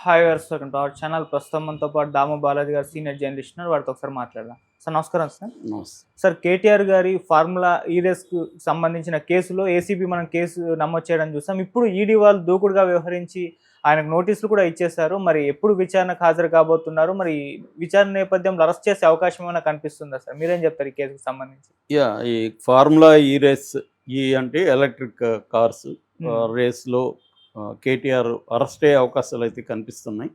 Hi గారు sir our channel ప్రస్తుతం మనతో పాటు దామ బాలాజీ గారు సీనియర్ జర్నలిస్ట్ ఉన్నారు. వారితో ఒకసారి మాట్లాడదాం. సార్ నమస్కారం సార్. నమస్తే. సార్ కేటీఆర్ గారి ఫార్ములా ఈ రేస్కు సంబంధించిన కేసులో ఏసీబీ మనం కేసు నమోదు చేయడం చూసాం. ఇప్పుడు ఈడీ వాళ్ళు దూకుడుగా వ్యవహరించి ఆయనకు నోటీసులు కూడా ఇచ్చేశారు. మరి ఎప్పుడు విచారణకు హాజరు కాబోతున్నారు? మరి విచారణ నేపథ్యంలో అరెస్ట్ చేసే అవకాశం ఏమైనా కనిపిస్తుందా సార్? మీరేం చెప్తారు ఈ కేసుకు సంబంధించి? ఈ ఫార్ములా ఈ రేస్ అంటే ఎలక్ట్రిక్ కార్స్ రేస్లో కేటీఆర్ అరెస్ట్ అయ్యే అవకాశాలు అయితే కనిపిస్తున్నాయి.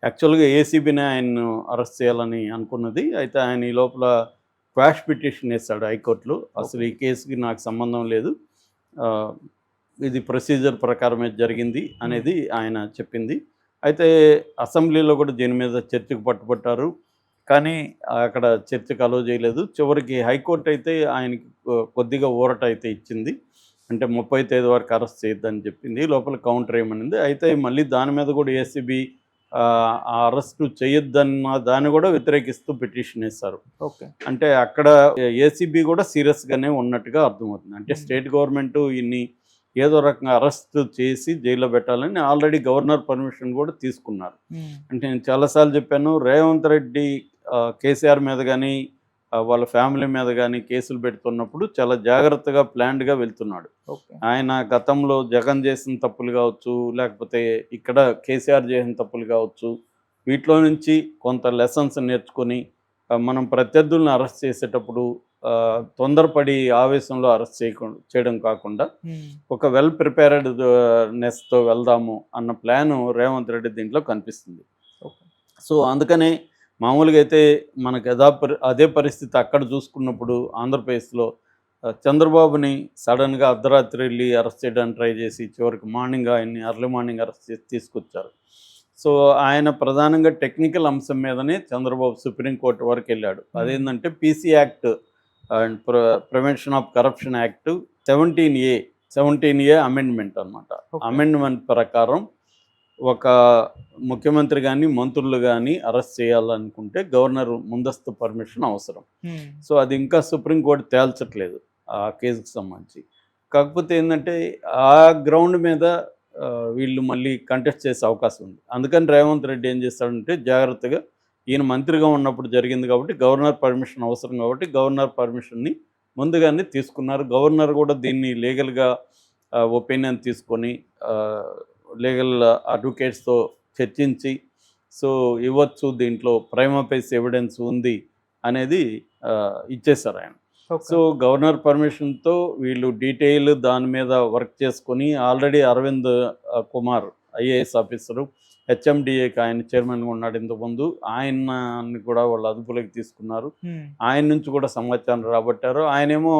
యాక్చువల్గా ఏసీబీనే ఆయన్ను అరెస్ట్ చేయాలని అనుకున్నది. అయితే ఆయన ఈ లోపల క్వాష్ పిటిషన్ వేశాడు హైకోర్టులో. అసలు ఈ కేసుకి నాకు సంబంధం లేదు, ఇది ప్రొసీజర్ ప్రకారమే జరిగింది అనేది ఆయన చెప్పింది. అయితే అసెంబ్లీలో కూడా దీని మీద చర్చకు పట్టుబట్టారు, కానీ అక్కడ చర్చకు అలో చేయలేదు. చివరికి హైకోర్టు అయితే ఆయనకి కొద్దిగా ఊరట అయితే ఇచ్చింది. అంటే 30వ తేదీ వరకు అరెస్ట్ చేయొద్దని చెప్పింది. లోపల కౌంటర్ ఏమనింది. అయితే మళ్ళీ దాని మీద కూడా ఏసీబీ అరెస్టు చేయొద్దన్న దాన్ని కూడా వ్యతిరేకిస్తూ పిటిషన్ వేశారు. ఓకే, అంటే అక్కడ ఏసీబీ కూడా సీరియస్గానే ఉన్నట్టుగా అర్థమవుతుంది. అంటే స్టేట్ గవర్నమెంట్ ఇన్ని ఏదో రకంగా అరెస్ట్ చేసి జైల్లో పెట్టాలని ఆల్రెడీ గవర్నర్ పర్మిషన్ కూడా తీసుకున్నారు. అంటే నేను చాలాసార్లు చెప్పాను, రేవంత్ రెడ్డి కేసీఆర్ మీద కానీ వాళ్ళ ఫ్యామిలీ మీద కానీ కేసులు పెడుతున్నప్పుడు చాలా జాగ్రత్తగా ప్లాన్డ్గా వెళ్తున్నాడు. ఆయన గతంలో జగన్ చేసిన తప్పులు కావచ్చు, లేకపోతే ఇక్కడ కేసీఆర్ చేసిన తప్పులు కావచ్చు, వీటిలో నుంచి కొంత లెసన్స్ నేర్చుకొని మనం ప్రత్యర్థులను అరెస్ట్ చేసేటప్పుడు తొందరపడి ఆవేశంలో అరెస్ట్ చేయడం కాకుండా ఒక వెల్ ప్రిపేర్డ్నెస్తో వెళ్దాము అన్న ప్లాను రేవంత్ రెడ్డి దీంట్లో కనిపిస్తుంది. సో అందుకనే మామూలుగా అయితే మనకు అదే పరిస్థితి అక్కడ చూసుకున్నప్పుడు ఆంధ్రప్రదేశ్లో చంద్రబాబుని సడన్గా అర్ధరాత్రి వెళ్ళి అరెస్ట్ చేయడానికి ట్రై చేసి చివరికి ఆయన్ని ఎర్లీ మార్నింగ్ అరెస్ట్ చేసి తీసుకొచ్చారు. సో ఆయన ప్రధానంగా టెక్నికల్ అంశం మీదనే చంద్రబాబు సుప్రీంకోర్టు వరకు వెళ్ళాడు. అదేంటంటే PC act and prevention of corruption act 17A amendment అనమాట. అమెండ్మెంట్ ప్రకారం ఒక ముఖ్యమంత్రి కానీ మంత్రులు కానీ అరెస్ట్ చేయాలనుకుంటే గవర్నర్ ముందస్తు పర్మిషన్ అవసరం. సో అది ఇంకా సుప్రీంకోర్టు తేల్చట్లేదు ఆ కేసుకు సంబంధించి. కాకపోతే ఏంటంటే ఆ గ్రౌండ్ మీద వీళ్ళు మళ్ళీ కంటెస్ట్ చేసే అవకాశం ఉంది. అందుకని రేవంత్ రెడ్డి ఏం చేస్తాడంటే జాగ్రత్తగా, ఈయన మంత్రిగా ఉన్నప్పుడు జరిగింది కాబట్టి గవర్నర్ పర్మిషన్ అవసరం కాబట్టి గవర్నర్ పర్మిషన్ని ముందుగానే తీసుకున్నారు. గవర్నర్ కూడా దీన్ని లీగల్గా ఒపీనియన్ తీసుకొని లీగల్ అడ్వకేట్స్తో చర్చించి సో ఇవ్వచ్చు, దీంట్లో ప్రైమా ఫేసి ఎవిడెన్స్ ఉంది అనేది ఇచ్చేశారు ఆయన. సో గవర్నర్ పర్మిషన్తో వీళ్ళు డీటెయిల్ దాని మీద వర్క్ చేసుకొని already Arvind Kumar IAS officer హెచ్ఎండిఏకి ఆయన చైర్మన్గా ఉన్నాడు ఇంతకుముందు, ఆయన్ని కూడా వాళ్ళు అదుపులోకి తీసుకున్నారు. ఆయన నుంచి కూడా సమాచారం రాబట్టారు. ఆయనేమో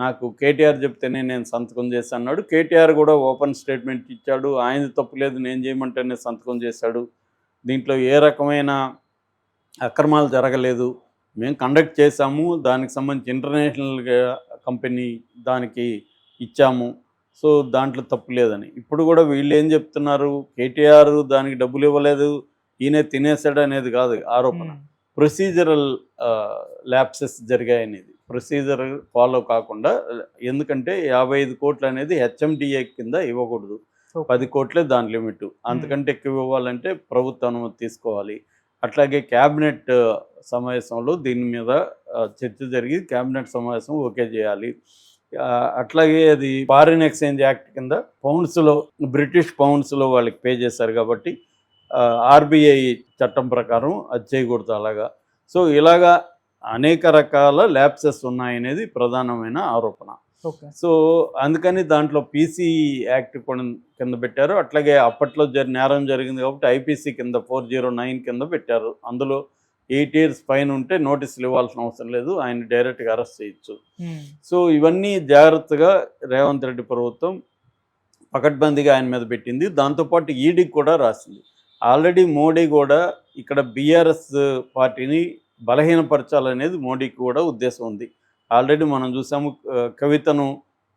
నాకు కేటీఆర్ చెప్తేనే నేను సంతకం చేశాను అన్నాడు. కేటీఆర్ కూడా ఓపెన్ స్టేట్మెంట్ ఇచ్చాడు, ఆయన తప్పు లేదు నేను చేయమంటేనే సంతకం చేశాడు, దీంట్లో ఏ రకమైన అక్రమాలు జరగలేదు, మేము కండక్ట్ చేశాము, దానికి సంబంధించి ఇంటర్నేషనల్ కంపెనీ దానికి ఇచ్చాము, సో దాంట్లో తప్పు లేదని. ఇప్పుడు కూడా వీళ్ళు ఏం చెప్తున్నారు, కేటీఆర్ దానికి డబ్బులు ఇవ్వలేదు, ఈయనే తినేశాడు అనేది కాదు ఆరోపణ, ప్రొసీజరల్ ల్యాప్సెస్ జరిగాయి అనేది. ప్రొసీజర్ ఫాలో కాకుండా, ఎందుకంటే 55 కోట్లు అనేది హెచ్ఎండిఏ కింద ఇవ్వకూడదు, 10 కోట్లే దాని లిమిట్. అంతకంటే ఎక్కువ ఇవ్వాలంటే ప్రభుత్వ అనుమతి తీసుకోవాలి. అట్లాగే క్యాబినెట్ సమావేశంలో దీని మీద చర్చ జరిగి క్యాబినెట్ సమావేశం ఓకే చేయాలి. అట్లాగే అది ఫారిన్ ఎక్స్చేంజ్ యాక్ట్ కింద పౌండ్స్లో, బ్రిటిష్ పౌండ్స్లో వాళ్ళకి పే చేశారు కాబట్టి ఆర్బీఐ చట్టం ప్రకారం అది చేయకూడదు అలాగా. సో ఇలాగా అనేక రకాల ల్యాప్సెస్ ఉన్నాయనేది ప్రధానమైన ఆరోపణ. సో అందుకని దాంట్లో పీసీ యాక్ట్ కూడా కింద పెట్టారు. అట్లాగే అప్పట్లో నేరం జరిగింది కాబట్టి ఐపీసీ కింద 409 కింద పెట్టారు. అందులో 8 years పైన ఉంటే నోటీసులు ఇవ్వాల్సిన అవసరం లేదు, ఆయన డైరెక్ట్గా అరెస్ట్ చేయొచ్చు. సో ఇవన్నీ జాగ్రత్తగా రేవంత్ రెడ్డి ప్రభుత్వం పకడ్బందీగా ఆయన మీద పెట్టింది. దాంతోపాటు ఈడీకి కూడా రాసింది. ఆల్రెడీ మోడీ కూడా ఇక్కడ బీఆర్ఎస్ పార్టీని బలహీనపరచాలనేది మోడీకి కూడా ఉద్దేశం ఉంది. ఆల్రెడీ మనం చూసాము, కవితను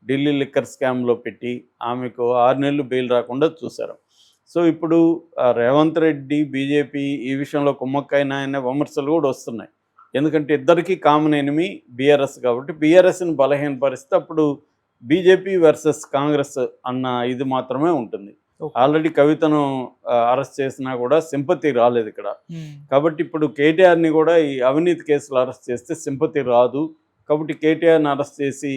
ఢిల్లీ లిక్కర్ స్కామ్లో పెట్టి ఆమెకు 6 నెలలు బెయిల్ రాకుండా చూశారు. సో ఇప్పుడు రేవంత్ రెడ్డి బీజేపీ ఈ విషయంలో కుమ్మక్కైన అనే విమర్శలు కూడా వస్తున్నాయి. ఎందుకంటే ఇద్దరికీ కామన్ ఎనిమి బీఆర్ఎస్ కాబట్టి బీఆర్ఎస్ని బలహీనపరిస్తే అప్పుడు బీజేపీ వర్సెస్ కాంగ్రెస్ అన్న ఇది మాత్రమే ఉంటుంది. ఆల్రెడీ కవితను అరెస్ట్ చేసినా కూడా సింపతి రాలేదు ఇక్కడ. కాబట్టి ఇప్పుడు కేటీఆర్ని కూడా ఈ అవినీతి కేసులు అరెస్ట్ చేస్తే సింపతి రాదు. కాబట్టి కేటీఆర్ని అరెస్ట్ చేసి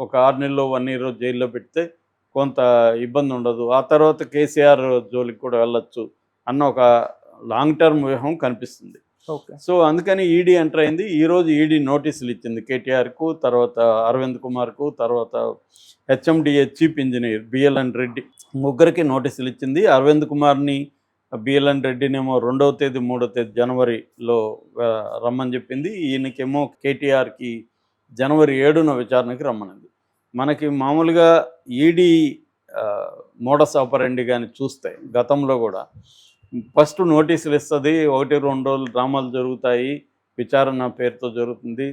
ఒక 6 నెలలు 1 year జైల్లో పెడితే కొంత ఇబ్బంది ఉండదు. ఆ తర్వాత కేసీఆర్ జోలికి కూడా వెళ్ళొచ్చు అన్న ఒక లాంగ్ టర్మ్ వ్యూహం కనిపిస్తుంది. సో అందుకని ఈడీ ఎంటర్ అయింది. ఈరోజు ఈడీ నోటీసులు ఇచ్చింది కేటీఆర్కు, తర్వాత అరవింద్ కుమార్కు, తర్వాత HMDA chief engineer BLN Reddy ముగ్గురికి నోటీసులు ఇచ్చింది. అరవింద్ కుమార్ని బిఎల్ఎన్ రెడ్డినేమో 2వ తేదీ 3వ తేదీ జనవరిలో రమ్మని చెప్పింది. ఈయనకేమో కేటీఆర్కి జనవరి 7న విచారణకి రమ్మనింది. మనకి మామూలుగా ఈడీ మోడస్ ఆపరెండి కానీ చూస్తే గతంలో కూడా ఫస్ట్ నోటీసులు ఇస్తుంది, 1-2 రోజులు డ్రామాలు జరుగుతాయి, విచారణ పేరుతో జరుగుతుంది,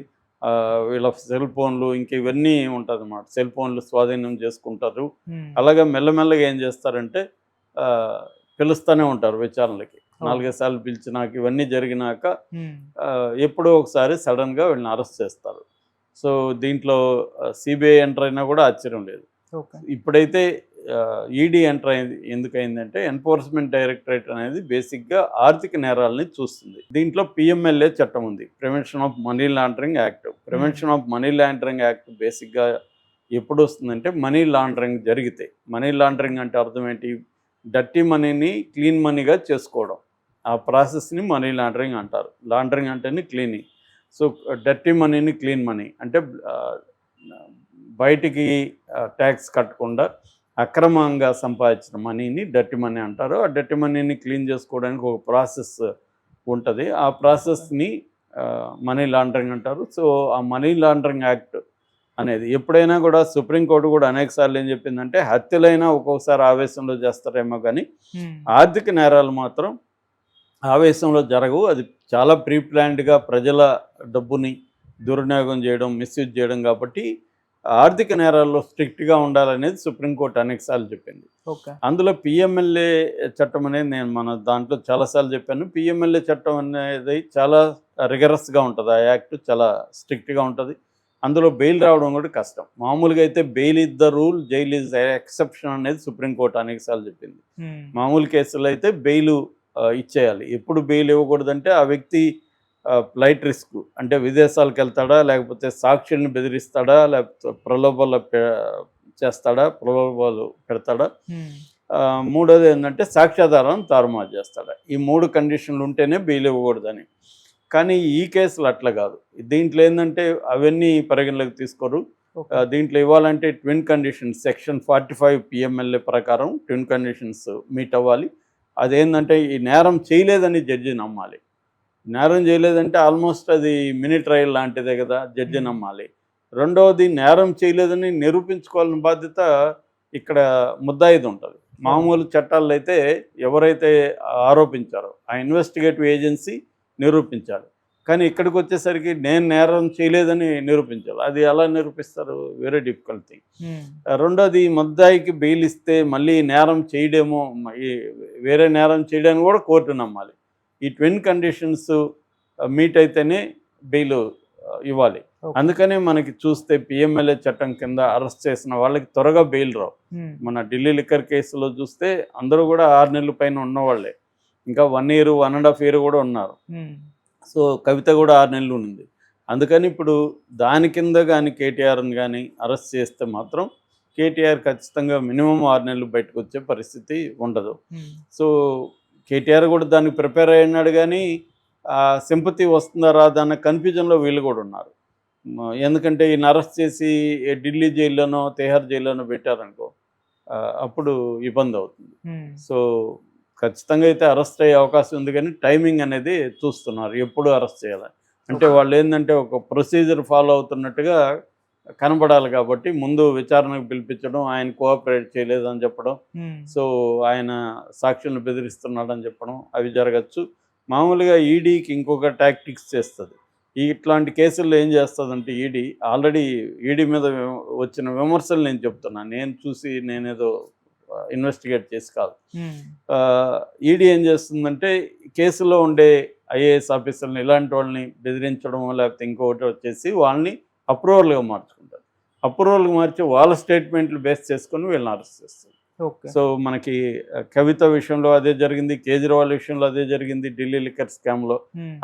వీళ్ళ సెల్ ఫోన్లు ఇంక ఇవన్నీ ఉంటుంది అన్నమాట. సెల్ ఫోన్లు స్వాధీనం చేసుకుంటారు. అలాగే మెల్లమెల్లగా ఏం చేస్తారంటే పిలుస్తూనే ఉంటారు విచారణలకి. 4-5 సార్లు పిలిచినాక ఇవన్నీ జరిగినాక ఎప్పుడో ఒకసారి సడన్గా వీళ్ళని అరెస్ట్ చేస్తారు. సో దీంట్లో సిబిఐ ఎంటర్ అయినా కూడా ఆశ్చర్యం లేదు. ఇప్పుడైతే ఈడీ ఎంటర్ అయింది. ఎందుకైందంటే ఎన్ఫోర్స్మెంట్ డైరెక్టరేట్ అనేది బేసిక్గా ఆర్థిక నేరాలని చూస్తుంది. దీంట్లో పిఎంఎల్ఏ చట్టం ఉంది, prevention of money laundering act. Prevention of money laundering act బేసిక్గా ఎప్పుడు వస్తుందంటే మనీ లాండరింగ్ జరిగితే. మనీ లాండరింగ్ అంటే అర్థం ఏంటి? డర్టీ మనీని క్లీన్ మనీగా చేసుకోవడం, ఆ ప్రాసెస్ని మనీ లాండరింగ్ అంటారు. లాండరింగ్ అంటేనే క్లీనింగ్. సో డర్టీ మనీని క్లీన్ మనీ అంటే బయటికి ట్యాక్స్ కట్టకుండా అక్రమంగా సంపాదించిన మనీని డర్టీ మనీ అంటారు. ఆ డర్టీ మనీని క్లీన్ చేసుకోవడానికి ఒక ప్రాసెస్ ఉంటుంది. ఆ ప్రాసెస్ని మనీ లాండరింగ్ అంటారు. సో ఆ మనీ లాండరింగ్ యాక్ట్ అనేది ఎప్పుడైనా కూడా సుప్రీంకోర్టు కూడా అనేకసార్లు ఏం చెప్పిందంటే హత్యలైనా ఒక్కొక్కసారి ఆవేశంలో చేస్తారేమో కానీ ఆర్థిక నేరాలు మాత్రం ఆవేశంలో జరగవు. అది చాలా ప్రీ ప్లాన్డ్గా ప్రజల డబ్బుని దుర్వినియోగం చేయడం, మిస్యూజ్ చేయడం. కాబట్టి ఆర్థిక నేరాల్లో స్ట్రిక్ట్గా ఉండాలనేది సుప్రీంకోర్టు అనేకసార్లు చెప్పింది. అందులో పిఎంఎల్ఏ చట్టం అనేది నేను మన దాంట్లో చాలాసార్లు చెప్పాను. పిఎంఎల్ఏ చట్టం అనేది చాలా రిగరస్గా ఉంటుంది. ఆ యాక్ట్ చాలా స్ట్రిక్ట్గా ఉంటుంది. అందులో బెయిల్ రావడం కూడా కష్టం. మామూలుగా అయితే bail is the rule, jail is exception అనేది సుప్రీంకోర్టు అనేకసార్లు చెప్పింది. మామూలు కేసుల్లో అయితే బెయిల్ ఇచ్చేయాలి. ఎప్పుడు బెయిల్ ఇవ్వకూడదంటే ఆ వ్యక్తి ఫ్లైట్ రిస్క్ అంటే విదేశాలకు వెళ్తాడా, లేకపోతే సాక్షుల్ని బెదిరిస్తాడా, లేకపోతే ప్రలోభాలు చేస్తాడా, ప్రలోభాలు పెడతాడా, మూడోది ఏంటంటే సాక్ష్యాధారం తారుమారు చేస్తాడా. ఈ 3 కండిషన్లు ఉంటేనే బెయిల్ ఇవ్వకూడదని. కానీ ఈ కేసులు అట్లా కాదు. దీంట్లో ఏంటంటే అవన్నీ పరిగణలోకి తీసుకోరు. దీంట్లో ఇవ్వాలంటే ట్విన్ కండిషన్స్ సెక్షన్ 45 పిఎంఎల్ఏ ప్రకారం ట్విన్ కండిషన్స్ మీట్ అవ్వాలి. అదేంటంటే ఈ నేరం చేయలేదని జడ్జి నమ్మాలి. నేరం చేయలేదంటే ఆల్మోస్ట్ అది మినీ ట్రయల్ లాంటిదే కదా, జడ్జి నమ్మాలి. రెండవది నేరం చేయలేదని నిరూపించుకోవాలని బాధ్యత ఇక్కడ ముద్దాయిది ఉంటుంది. మామూలు చట్టాల్లో అయితే ఎవరైతే ఆరోపించారో ఆ ఇన్వెస్టిగేటివ్ ఏజెన్సీ నిరూపించాలి. కానీ ఇక్కడికి వచ్చేసరికి నేను నేరం చేయలేదని నిరూపించాలి. అది ఎలా నిరూపిస్తారు? Very difficult thing. రెండోది ముద్దాయికి బెయిల్ ఇస్తే మళ్ళీ నేరం చేయడేమో, వేరే నేరం చేయడానికి కూడా కోర్టు నమ్మాలి. ఈ ట్విన్ కండిషన్స్ మీట్ అయితేనే బెయిల్ ఇవ్వాలి. అందుకనే మనకి చూస్తే పిఎంఎల్ఏ చట్టం కింద అరెస్ట్ చేసిన వాళ్ళకి త్వరగా బెయిల్ రావు. మన ఢిల్లీ లిక్కర్ కేసులో చూస్తే అందరూ కూడా 6 నెలల పైన ఉన్నవాళ్ళే, ఇంకా 1 year 1.5 year కూడా ఉన్నారు. సో కవిత కూడా 6 నెలలు ఉంది. అందుకని ఇప్పుడు దాని కింద కానీ కేటీఆర్ని కానీ అరెస్ట్ చేస్తే మాత్రం కేటీఆర్ ఖచ్చితంగా మినిమం 6 నెలలు బయటకు వచ్చే పరిస్థితి ఉండదు. సో కేటీఆర్ కూడా దానికి ప్రిపేర్ అయినాడు. కానీ సింపతి వస్తుందా రాదా అన్న కన్ఫ్యూజన్లో వీళ్ళు కూడా ఉన్నారు. ఎందుకంటే ఈయన అరెస్ట్ చేసి ఢిల్లీ జైల్లోనో తిహార్ జైల్లోనో పెట్టారనుకో అప్పుడు ఇబ్బంది అవుతుంది. సో ఖచ్చితంగా అయితే అరెస్ట్ అయ్యే అవకాశం ఉంది. కానీ టైమింగ్ అనేది చూస్తున్నారు, ఎప్పుడు అరెస్ట్ చేయాలి అంటే వాళ్ళు ఏంటంటే ఒక ప్రొసీజర్ ఫాలో అవుతున్నట్టుగా కనబడాలి. కాబట్టి ముందు విచారణకు పిలిపించడం, ఆయన కోఆపరేట్ చేయలేదని చెప్పడం, సో ఆయన సాక్షులను బెదిరిస్తున్నాడని చెప్పడం, అవి జరగచ్చు. మామూలుగా ఈడీకి ఇంకొక టాక్టిక్స్ చేస్తుంది. ఇట్లాంటి కేసుల్లో ఏం చేస్తుందంటే ఆల్రెడీ ఈడీ మీద వచ్చిన విమర్శలు నేను చెప్తున్నాను, నేను చూసి నేనేదో ఇన్వెస్టిగేట్ చేసి కాదు. ఈడీ ఏం చేస్తుందంటే కేసులో ఉండే ఐఏఎస్ ఆఫీసర్ని ఇలాంటి వాళ్ళని బెదిరించడం లేకపోతే ఇంకొకటి వచ్చేసి వాళ్ళని అప్రూవల్గా మార్చుకుంటారు. అప్రూవల్గా మార్చి వాళ్ళ స్టేట్మెంట్లు బేస్ చేసుకొని వీళ్ళని అరెస్ట్ చేస్తారు. ఓకే. సో మనకి కవిత విషయంలో అదే జరిగింది, కేజ్రీవాల్ విషయంలో అదే జరిగింది, ఢిల్లీ లిక్కర్ స్కామ్లో.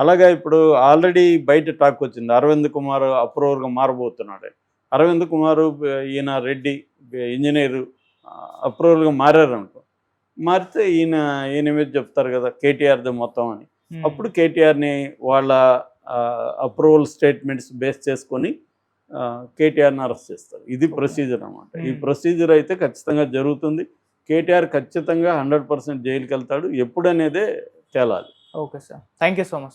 అలాగా ఇప్పుడు ఆల్రెడీ బయట టాక్ వచ్చింది, అరవింద్ కుమార్ అప్రూవర్గా మారబోతున్నాడు. అరవింద్ కుమార్ ఈయన రెడ్డి ఇంజనీరు అప్రూవర్గా మారారనుకో, మారితే ఈయన మీద చెప్తారు కదా కేటీఆర్ది మొత్తం అని. అప్పుడు కేటీఆర్ని వాళ్ళ అప్రూవల్ స్టేట్మెంట్స్ బేస్ చేసుకొని కేటీఆర్ని అరెస్ట్ చేస్తారు. ఇది ప్రొసీజర్ అన్నమాట. ఈ ప్రొసీజర్ అయితే ఖచ్చితంగా జరుగుతుంది. కేటీఆర్ ఖచ్చితంగా 100% జైలుకి వెళ్తాడు. ఎప్పుడనేదే తేలాలి. Okay sir, thank you so much.